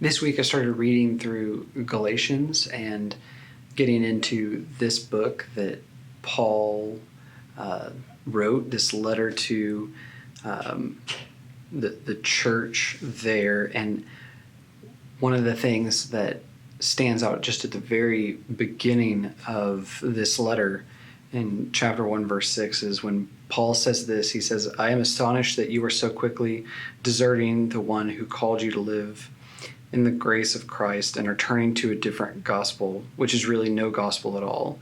This week I started reading through Galatians and getting into this book that Paul wrote, this letter to the church there. And one of the things that stands out just at the very beginning of this letter in chapter 1, verse 6 is when Paul says this. He says, "I am astonished that you are so quickly deserting the one who called you to live in the grace of Christ and are turning to a different gospel, which is really no gospel at all.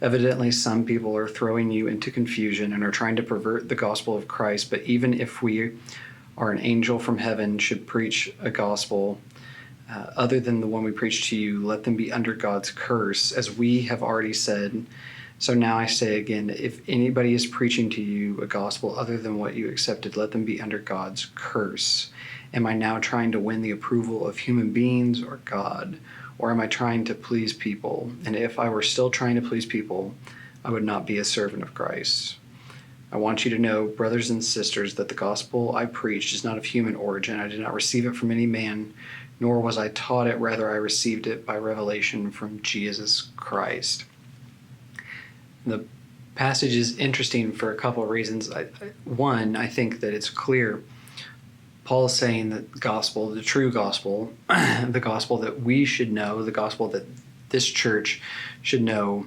Evidently, some people are throwing you into confusion and are trying to pervert the gospel of Christ. But even if we or an angel from heaven should preach a gospel other than the one we preach to you, let them be under God's curse, as we have already said. So now I say again, if anybody is preaching to you a gospel other than what you accepted, let them be under God's curse. Am I now trying to win the approval of human beings or God? Or am I trying to please people? And if I were still trying to please people, I would not be a servant of Christ. I want you to know, brothers and sisters, that the gospel I preached is not of human origin. I did not receive it from any man, nor was I taught it. Rather, I received it by revelation from Jesus Christ." The passage is interesting for a couple of reasons. One, I think that it's clear Paul is saying that the gospel, the true gospel, the gospel that we should know, the gospel that this church should know,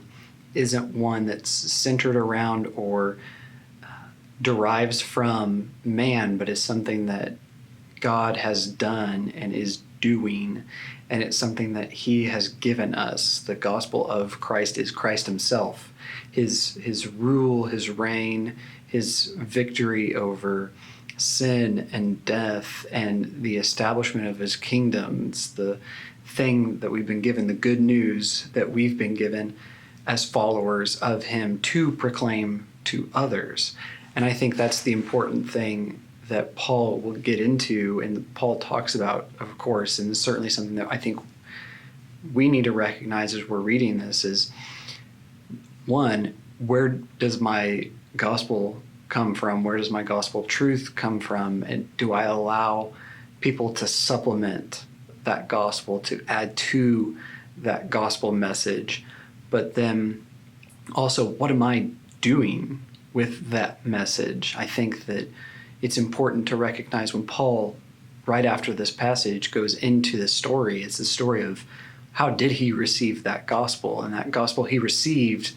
isn't one that's centered around or derives from man, but is something that God has done and is doing, and it's something that he has given us. The gospel of Christ is Christ himself, his rule, his reign, his victory over sin and death, and the establishment of his kingdom. It's the thing that we've been given, the good news that we've been given as followers of him to proclaim to others. And I think that's the important thing that Paul will get into, and Paul talks about, of course, and it's certainly something that I think we need to recognize as we're reading this is, one, where does my gospel come from? Where does my gospel truth come from? And do I allow people to supplement that gospel, to add to that gospel message? But then also, what am I doing with that message? I think that it's important to recognize when Paul, right after this passage, goes into this story, it's the story of how did he receive that gospel? And that gospel he received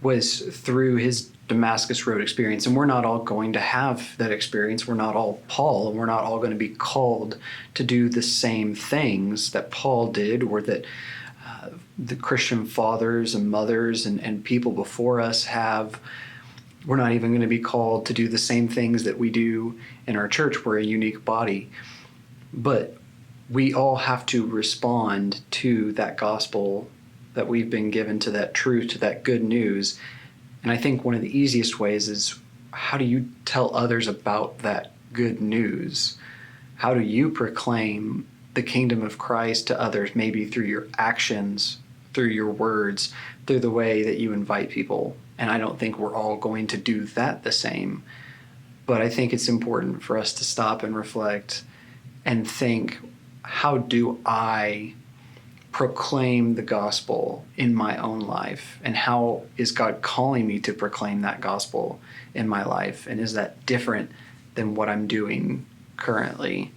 was through his Damascus Road experience. And we're not all going to have that experience. We're not all Paul, and we're not all going to be called to do the same things that Paul did, or that the Christian fathers and mothers and people before us have. We're not even going to be called to do the same things that we do in our church. We're a unique body. But we all have to respond to that gospel that we've been given, to that truth, to that good news. And I think one of the easiest ways is, how do you tell others about that good news? How do you proclaim the kingdom of Christ to others, maybe through your actions, through your words, through the way that you invite people? And I don't think we're all going to do that the same. But I think it's important for us to stop and reflect and think, how do I proclaim the gospel in my own life? And how is God calling me to proclaim that gospel in my life? And is that different than what I'm doing currently?